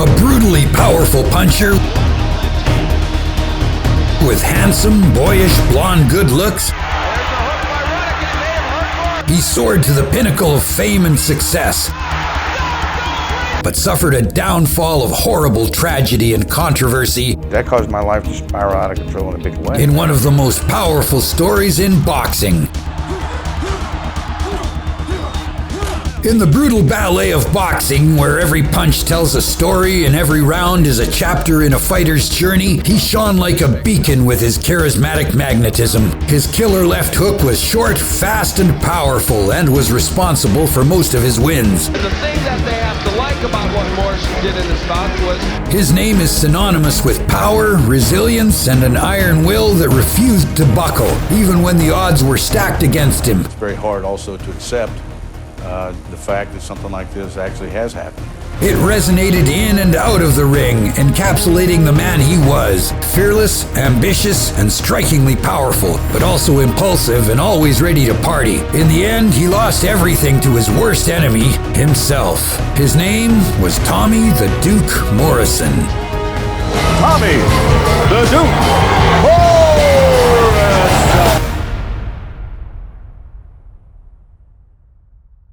A brutally powerful puncher with handsome, boyish, blonde good looks, he soared to the pinnacle of fame and success, but suffered a downfall of horrible tragedy and controversy. That caused my life to spiral out of control in a big way. In one of the most powerful stories in boxing. In the brutal ballet of boxing, where every punch tells a story and every round is a chapter in a fighter's journey, he shone like a beacon with his charismatic magnetism. His killer left hook was short, fast, and powerful, and was responsible for most of his wins. And the thing that they have to like about what Morrison did in his bout was... His name is synonymous with power, resilience, and an iron will that refused to buckle, even when the odds were stacked against him. It's very hard also to accept the fact that something like this actually has happened. It resonated in and out of the ring, encapsulating the man he was. Fearless, ambitious, and strikingly powerful, but also impulsive and always ready to party. In the end, he lost everything to his worst enemy, himself. His name was Tommy the Duke Morrison. Tommy the Duke Morrison!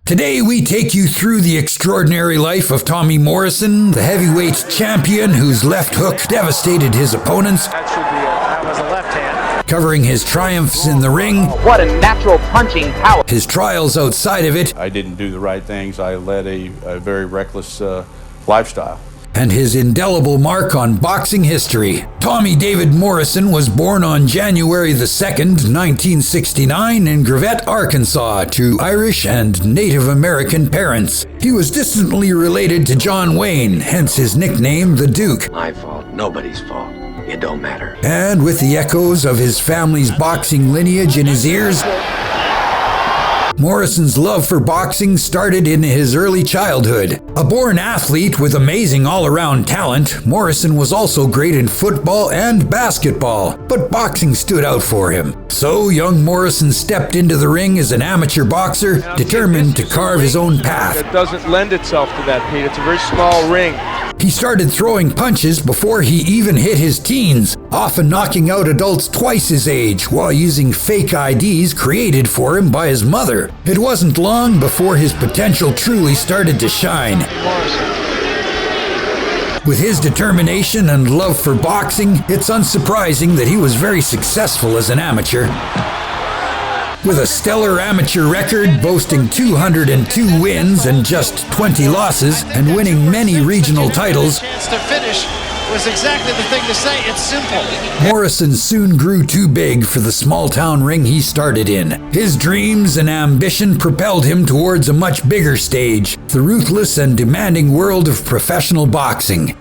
Today we take you through the extraordinary life of Tommy Morrison, the heavyweight champion whose left hook devastated his opponents. That was a left hand. Covering his triumphs in the ring. What a natural punching power. His trials outside of it. I didn't do the right things. I led a very reckless lifestyle. And his indelible mark on boxing history. Tommy David Morrison was born on January the 2nd, 1969 in Gravette, Arkansas, to Irish and Native American parents. He was distantly related to John Wayne, hence his nickname, the Duke. My fault, nobody's fault. It don't matter. And with the echoes of his family's boxing lineage in his ears, Morrison's love for boxing started in his early childhood. A born athlete with amazing all-around talent, Morrison was also great in football and basketball, but boxing stood out for him. So young Morrison stepped into the ring as an amateur boxer, determined to carve his own path. It doesn't lend itself to that, Pete. It's a very small ring. He started throwing punches before he even hit his teens, often knocking out adults twice his age while using fake IDs created for him by his mother. It wasn't long before his potential truly started to shine. With his determination and love for boxing, it's unsurprising that he was very successful as an amateur. With a stellar amateur record boasting 202 wins and just 20 losses, and winning many regional titles, chance to finish was exactly the thing to say. It's simple. Morrison soon grew too big for the small-town ring he started in. His dreams and ambition propelled him towards a much bigger stage, the ruthless and demanding world of professional boxing. These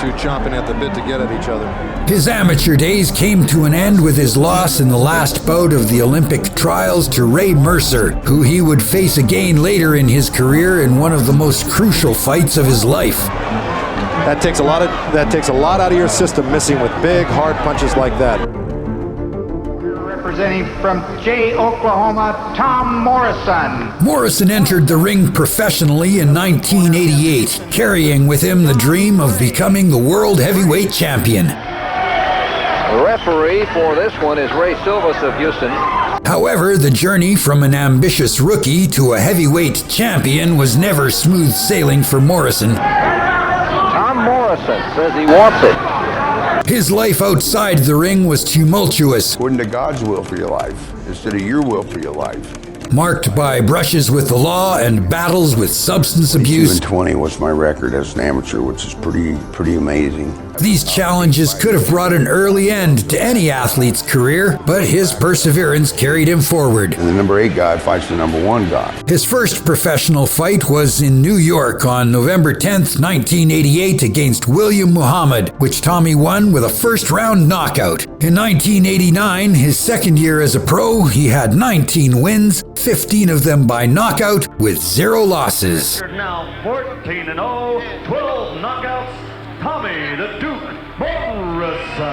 two chomping at the bit to get at each other. His amateur days came to an end with his loss in the last bout of the Olympic trials to Ray Mercer, who he would face again later in his career in one of the most crucial fights of his life. That takes a lot out of your system, missing with big, hard punches like that. Representing from Jay, Oklahoma, Tom Morrison. Morrison entered the ring professionally in 1988, carrying with him the dream of becoming the world heavyweight champion. The referee for this one is Ray Silvas of Houston. However, the journey from an ambitious rookie to a heavyweight champion was never smooth sailing for Morrison. Tom Morrison says he wants it. His life outside the ring was tumultuous. According to God's will for your life, instead of your will for your life. Marked by brushes with the law and battles with substance abuse. 20 was my record as an amateur, which is pretty amazing. These challenges could have brought an early end to any athlete's career, but his perseverance carried him forward. And the number 8 guy fights the number 1 guy. His first professional fight was in New York on November 10th, 1988 against William Muhammad, which Tommy won with a first-round knockout. In 1989, his second year as a pro, he had 19 wins, 15 of them by knockout, with 0 losses. Now 14-0, 12 knockouts, Tommy the Duke Morrison.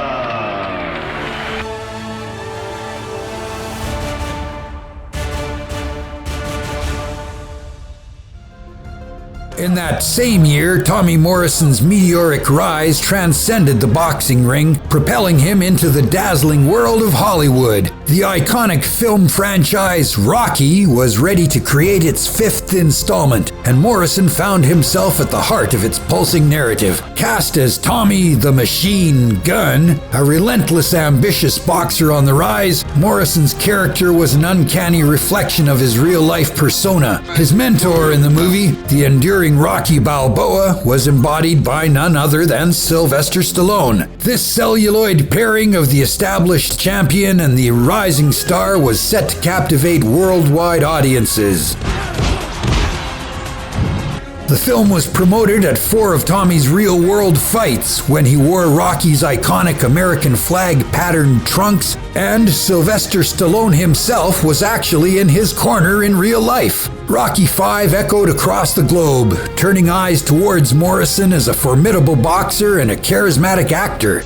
In that same year, Tommy Morrison's meteoric rise transcended the boxing ring, propelling him into the dazzling world of Hollywood. The iconic film franchise Rocky was ready to create its 5th installment, and Morrison found himself at the heart of its pulsing narrative. Cast as Tommy the Machine Gun, a relentless, ambitious boxer on the rise, Morrison's character was an uncanny reflection of his real-life persona. His mentor in the movie, the enduring Rocky Balboa, was embodied by none other than Sylvester Stallone. This celluloid pairing of the established champion and the rising star was set to captivate worldwide audiences. The film was promoted at 4 of Tommy's real-world fights when he wore Rocky's iconic American flag-patterned trunks, and Sylvester Stallone himself was actually in his corner in real life. Rocky V echoed across the globe, turning eyes towards Morrison as a formidable boxer and a charismatic actor.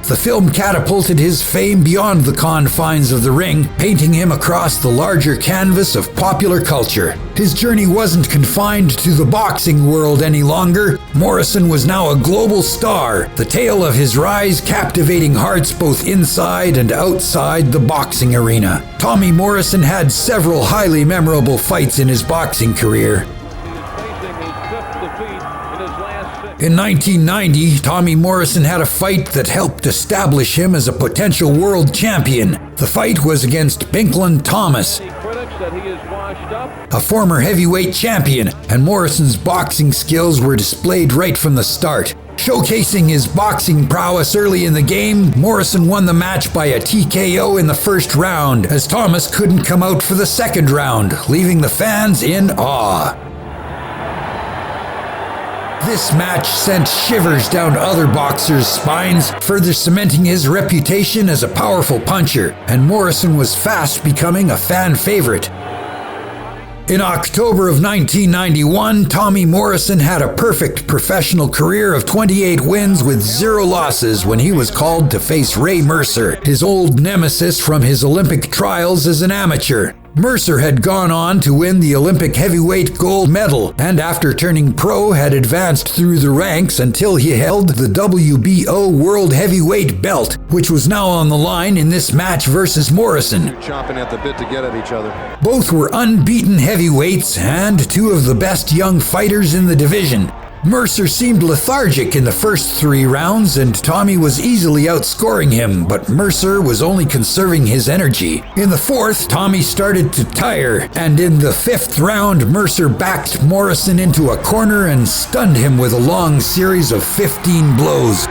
The film catapulted his fame beyond the confines of the ring, painting him across the larger canvas of popular culture. His journey wasn't confined to the boxing world any longer. Morrison was now a global star, the tale of his rise captivating hearts both inside and outside the boxing arena. Tommy Morrison had several highly memorable fights in his boxing career. In 1990, Tommy Morrison had a fight that helped establish him as a potential world champion. The fight was against Pinkland Thomas, a former heavyweight champion, and Morrison's boxing skills were displayed right from the start. Showcasing his boxing prowess early in the game, Morrison won the match by a TKO in the first round, as Thomas couldn't come out for the second round, leaving the fans in awe. This match sent shivers down other boxers' spines, further cementing his reputation as a powerful puncher, and Morrison was fast becoming a fan favorite. In October of 1991, Tommy Morrison had a perfect professional career of 28 wins with 0 losses when he was called to face Ray Mercer, his old nemesis from his Olympic trials as an amateur. Mercer had gone on to win the Olympic heavyweight gold medal, and after turning pro had advanced through the ranks until he held the WBO World Heavyweight belt, which was now on the line in this match versus Morrison. Chomping at the bit to get at each other. Both were unbeaten heavyweights and 2 of the best young fighters in the division. Mercer seemed lethargic in the first 3 rounds, and Tommy was easily outscoring him, but Mercer was only conserving his energy. In the 4th, Tommy started to tire, and in the 5th round, Mercer backed Morrison into a corner and stunned him with a long series of 15 blows.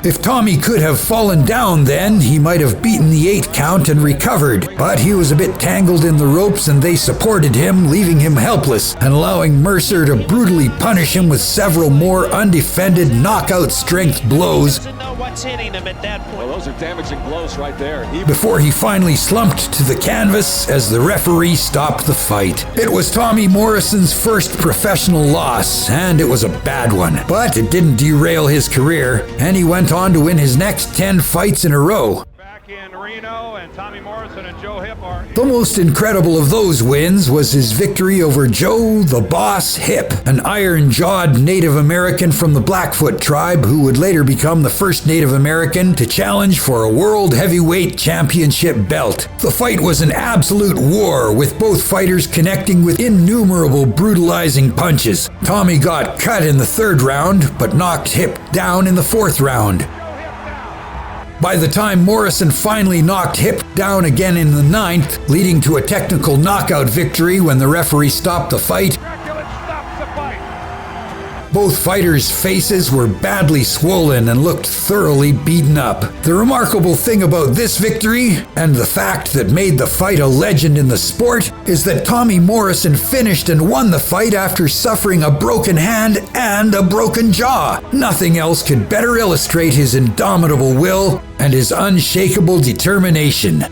If Tommy could have fallen down then, he might have beaten the 8 count and recovered, but he was a bit tangled in the ropes and they supported him, leaving him helpless and allowing Mercer to brutally punish him with several more undefended knockout-strength blows. Well, those are damaging blows right there. Before he finally slumped to the canvas as the referee stopped the fight. It was Tommy Morrison's first professional loss, and it was a bad one. But it didn't derail his career, and he went on to win his next 10 fights in a row. In Reno, and Tommy Morrison and Joe Hip are... The most incredible of those wins was his victory over Joe the Boss Hip, an iron-jawed Native American from the Blackfoot tribe who would later become the first Native American to challenge for a World Heavyweight Championship belt. The fight was an absolute war, with both fighters connecting with innumerable brutalizing punches. Tommy got cut in the 3rd round, but knocked Hip down in the 4th round. By the time Morrison finally knocked Hip down again in the 9th, leading to a technical knockout victory when the referee stopped the fight, both fighters' faces were badly swollen and looked thoroughly beaten up. The remarkable thing about this victory, and the fact that made the fight a legend in the sport, is that Tommy Morrison finished and won the fight after suffering a broken hand and a broken jaw. Nothing else could better illustrate his indomitable will and his unshakable determination.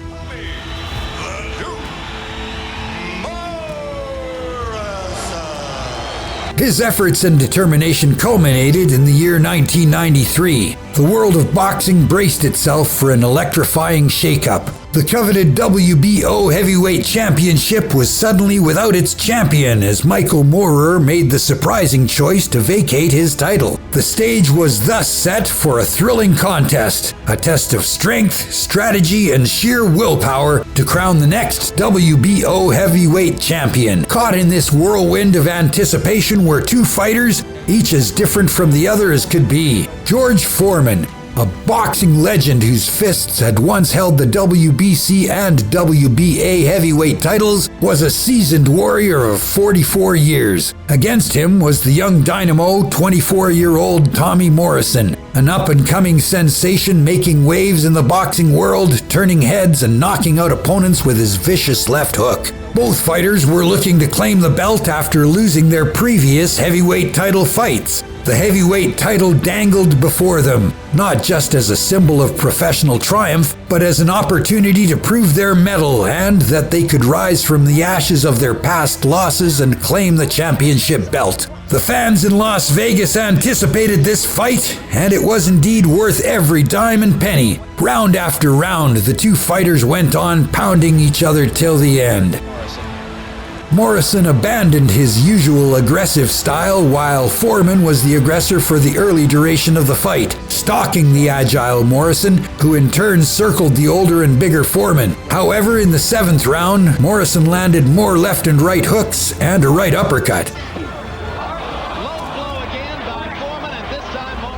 His efforts and determination culminated in the year 1993. The world of boxing braced itself for an electrifying shakeup. The coveted WBO Heavyweight Championship was suddenly without its champion as Michael Moorer made the surprising choice to vacate his title. The stage was thus set for a thrilling contest, a test of strength, strategy, and sheer willpower to crown the next WBO Heavyweight Champion. Caught in this whirlwind of anticipation were two fighters, each as different from the other as could be. George Foreman, a boxing legend whose fists had once held the WBC and WBA heavyweight titles, was a seasoned warrior of 44 years. Against him was the young dynamo, 24-year-old Tommy Morrison, an up-and-coming sensation making waves in the boxing world, turning heads and knocking out opponents with his vicious left hook. Both fighters were looking to claim the belt after losing their previous heavyweight title fights. The heavyweight title dangled before them, not just as a symbol of professional triumph, but as an opportunity to prove their mettle and that they could rise from the ashes of their past losses and claim the championship belt. The fans in Las Vegas anticipated this fight, and it was indeed worth every dime and penny. Round after round, the two fighters went on pounding each other till the end. Morrison abandoned his usual aggressive style while Foreman was the aggressor for the early duration of the fight, stalking the agile Morrison, who in turn circled the older and bigger Foreman. However, in the 7th round, Morrison landed more left and right hooks and a right uppercut.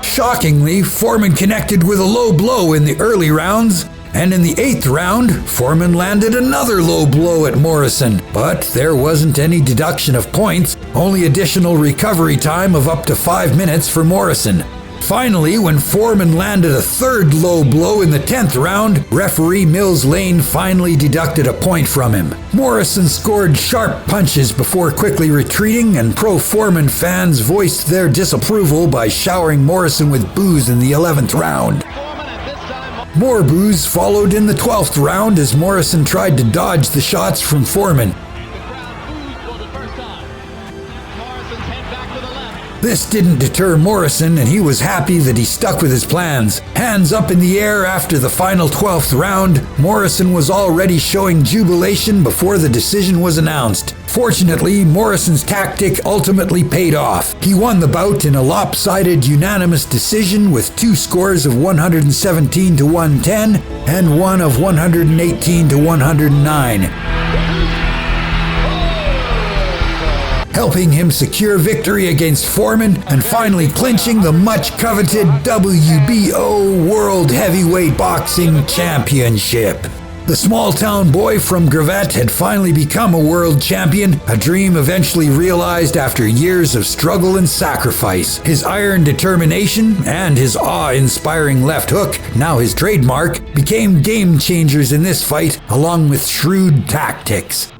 Shockingly, Foreman connected with a low blow in the early rounds, and in the 8th round, Foreman landed another low blow at Morrison, but there wasn't any deduction of points, only additional recovery time of up to 5 minutes for Morrison. Finally, when Foreman landed a 3rd low blow in the 10th round, referee Mills Lane finally deducted a point from him. Morrison scored sharp punches before quickly retreating, and pro-Foreman fans voiced their disapproval by showering Morrison with boos in the 11th round. More boos followed in the 12th round as Morrison tried to dodge the shots from Foreman. This didn't deter Morrison, and he was happy that he stuck with his plans. Hands up in the air after the final 12th round, Morrison was already showing jubilation before the decision was announced. Fortunately, Morrison's tactic ultimately paid off. He won the bout in a lopsided unanimous decision with 2 scores of 117 to 110 and one of 118 to 109. Helping him secure victory against Foreman and finally clinching the much-coveted WBO World Heavyweight Boxing Championship. The small-town boy from Gravette had finally become a world champion, a dream eventually realized after years of struggle and sacrifice. His iron determination and his awe-inspiring left hook, now his trademark, became game-changers in this fight, along with shrewd tactics.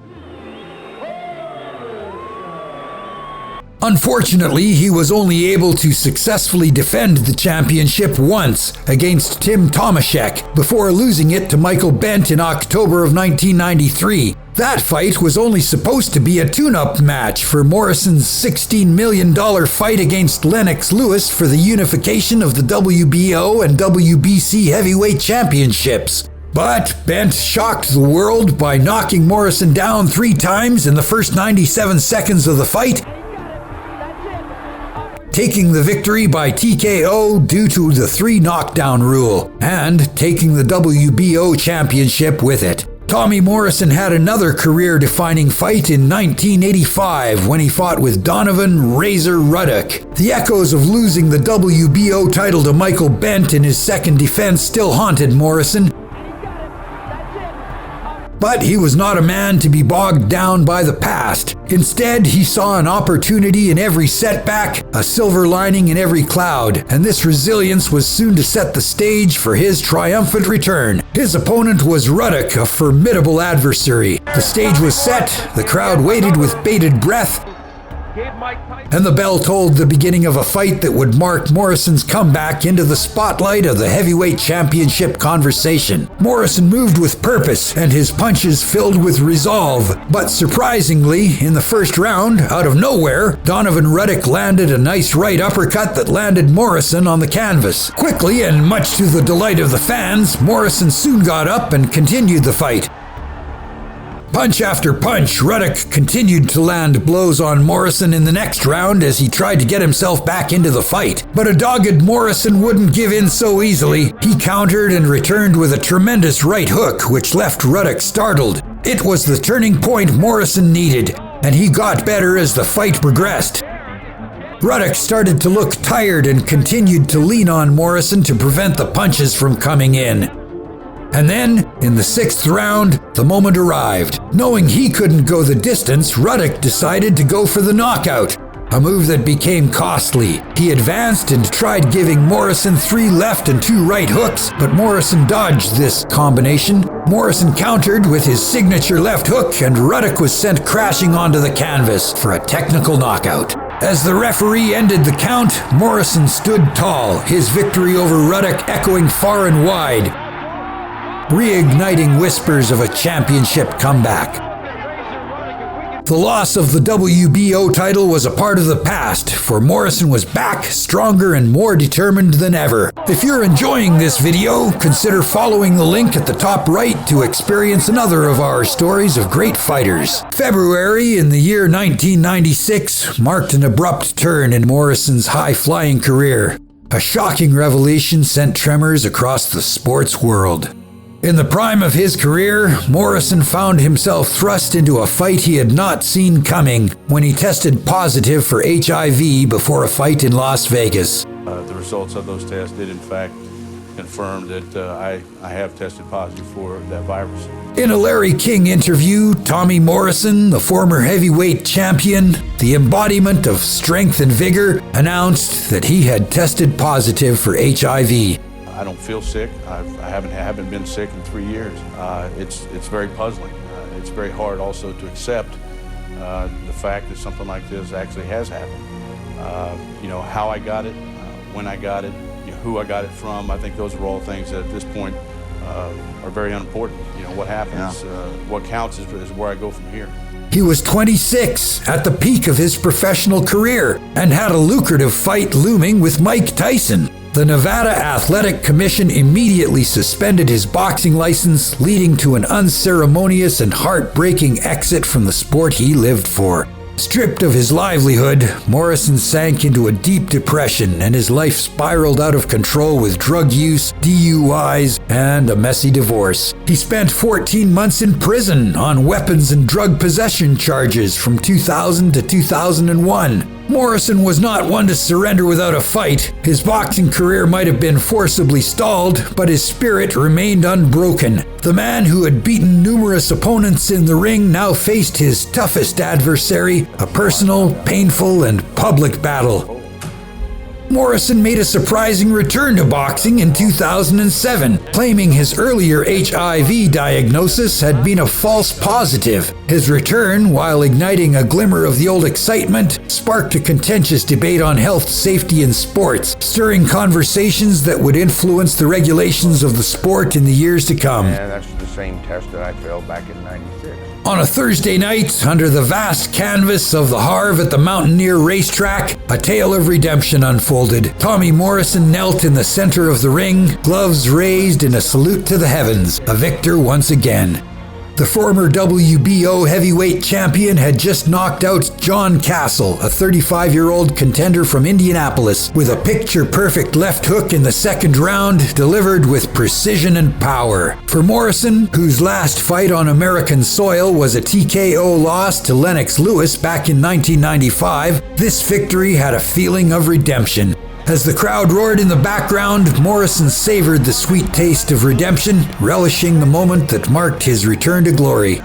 Unfortunately, he was only able to successfully defend the championship once against Tim Tomaszek before losing it to Michael Bent in October of 1993. That fight was only supposed to be a tune-up match for Morrison's $16 million fight against Lennox Lewis for the unification of the WBO and WBC heavyweight championships. But Bent shocked the world by knocking Morrison down 3 times in the first 97 seconds of the fight, taking the victory by TKO due to the 3 knockdown rule, and taking the WBO championship with it. Tommy Morrison had another career-defining fight in 1985 when he fought with Donovan Razor Ruddock. The echoes of losing the WBO title to Michael Bent in his second defense still haunted Morrison. But he was not a man to be bogged down by the past. Instead, he saw an opportunity in every setback, a silver lining in every cloud, and this resilience was soon to set the stage for his triumphant return. His opponent was Ruddock, a formidable adversary. The stage was set, the crowd waited with bated breath, gave Mike Tyson. And the bell tolled the beginning of a fight that would mark Morrison's comeback into the spotlight of the heavyweight championship conversation. Morrison moved with purpose and his punches filled with resolve. But surprisingly, in the first round, out of nowhere, Donovan Ruddock landed a nice right uppercut that landed Morrison on the canvas. Quickly, and much to the delight of the fans, Morrison soon got up and continued the fight. Punch after punch, Ruddock continued to land blows on Morrison in the next round as he tried to get himself back into the fight. But a dogged Morrison wouldn't give in so easily. He countered and returned with a tremendous right hook, which left Ruddock startled. It was the turning point Morrison needed, and he got better as the fight progressed. Ruddock started to look tired and continued to lean on Morrison to prevent the punches from coming in. And then, in the sixth round, the moment arrived. Knowing he couldn't go the distance, Ruddock decided to go for the knockout, a move that became costly. He advanced and tried giving Morrison 3 left and 2 right hooks, but Morrison dodged this combination. Morrison countered with his signature left hook, and Ruddock was sent crashing onto the canvas for a technical knockout. As the referee ended the count, Morrison stood tall, his victory over Ruddock echoing far and wide, reigniting whispers of a championship comeback. The loss of the WBO title was a part of the past, for Morrison was back, stronger and more determined than ever. If you're enjoying this video, consider following the link at the top right to experience another of our stories of great fighters. February in the year 1996 marked an abrupt turn in Morrison's high-flying career. A shocking revelation sent tremors across the sports world. In the prime of his career, Morrison found himself thrust into a fight he had not seen coming when he tested positive for HIV before a fight in Las Vegas. The results of those tests did in fact confirm that I have tested positive for that virus. In a Larry King interview, Tommy Morrison, the former heavyweight champion, the embodiment of strength and vigor, announced that he had tested positive for HIV. I don't feel sick. I haven't been sick in 3 years. It's very puzzling. It's very hard also to accept the fact that something like this actually has happened. How I got it, when I got it, who I got it from. I think those are all things that at this point are very unimportant. What happens, what counts is where I go from here. He was 26 at the peak of his professional career and had a lucrative fight looming with Mike Tyson. The Nevada Athletic Commission immediately suspended his boxing license, leading to an unceremonious and heartbreaking exit from the sport he lived for. Stripped of his livelihood, Morrison sank into a deep depression and his life spiraled out of control with drug use, DUIs, and a messy divorce. He spent 14 months in prison on weapons and drug possession charges from 2000 to 2001. Morrison was not one to surrender without a fight. His boxing career might have been forcibly stalled, but his spirit remained unbroken. The man who had beaten numerous opponents in the ring now faced his toughest adversary, a personal, painful, and public battle. Morrison made a surprising return to boxing in 2007, claiming his earlier HIV diagnosis had been a false positive. His return, while igniting a glimmer of the old excitement, sparked a contentious debate on health, safety, and sports, stirring conversations that would influence the regulations of the sport in the years to come. And that's the same test that I failed back in '96. On a Thursday night, under the vast canvas of the Harv at the Mountaineer Racetrack, a tale of redemption unfolded. Tommy Morrison knelt in the center of the ring, gloves raised in a salute to the heavens, a victor once again. The former WBO heavyweight champion had just knocked out John Castle, a 35-year-old contender from Indianapolis, with a picture-perfect left hook in the second round, delivered with precision and power. For Morrison, whose last fight on American soil was a TKO loss to Lennox Lewis back in 1995, this victory had a feeling of redemption. As the crowd roared in the background, Morrison savored the sweet taste of redemption, relishing the moment that marked his return to glory.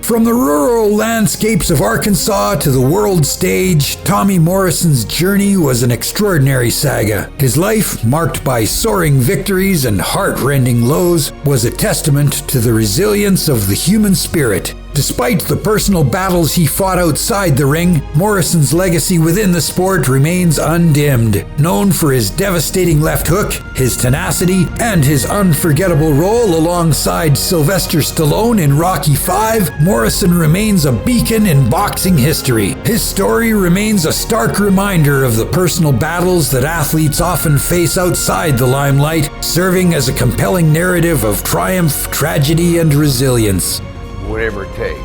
From the rural landscapes of Arkansas to the world stage, Tommy Morrison's journey was an extraordinary saga. His life, marked by soaring victories and heart-rending lows, was a testament to the resilience of the human spirit. Despite the personal battles he fought outside the ring, Morrison's legacy within the sport remains undimmed. Known for his devastating left hook, his tenacity, and his unforgettable role alongside Sylvester Stallone in Rocky V, Morrison remains a beacon in boxing history. His story remains a stark reminder of the personal battles that athletes often face outside the limelight, serving as a compelling narrative of triumph, tragedy, and resilience. Whatever it takes,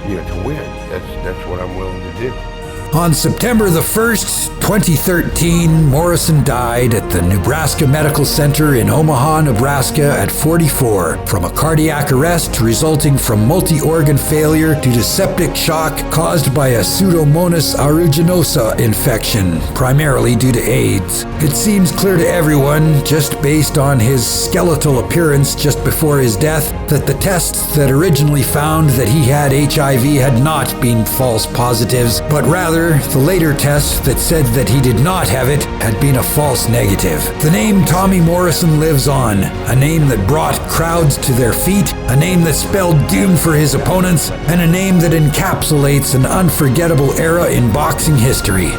to win. That's what I'm willing to do. On September the 1st, 2013, Morrison died at the Nebraska Medical Center in Omaha, Nebraska at 44 from a cardiac arrest resulting from multi-organ failure due to septic shock caused by a Pseudomonas aeruginosa infection, primarily due to AIDS. It seems clear to everyone, just based on his skeletal appearance just before his death, that the tests that originally found that he had HIV had not been false positives, but rather the later tests that said that he did not have it had been a false negative. The name Tommy Morrison lives on, a name that brought crowds to their feet, a name that spelled doom for his opponents, and a name that encapsulates an unforgettable era in boxing history.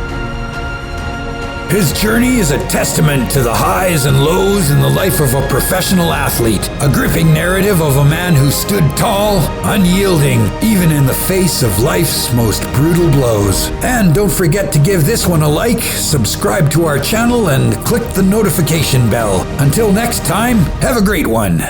His journey is a testament to the highs and lows in the life of a professional athlete, a gripping narrative of a man who stood tall, unyielding, even in the face of life's most brutal blows. And don't forget to give this one a like, subscribe to our channel, and click the notification bell. Until next time, have a great one.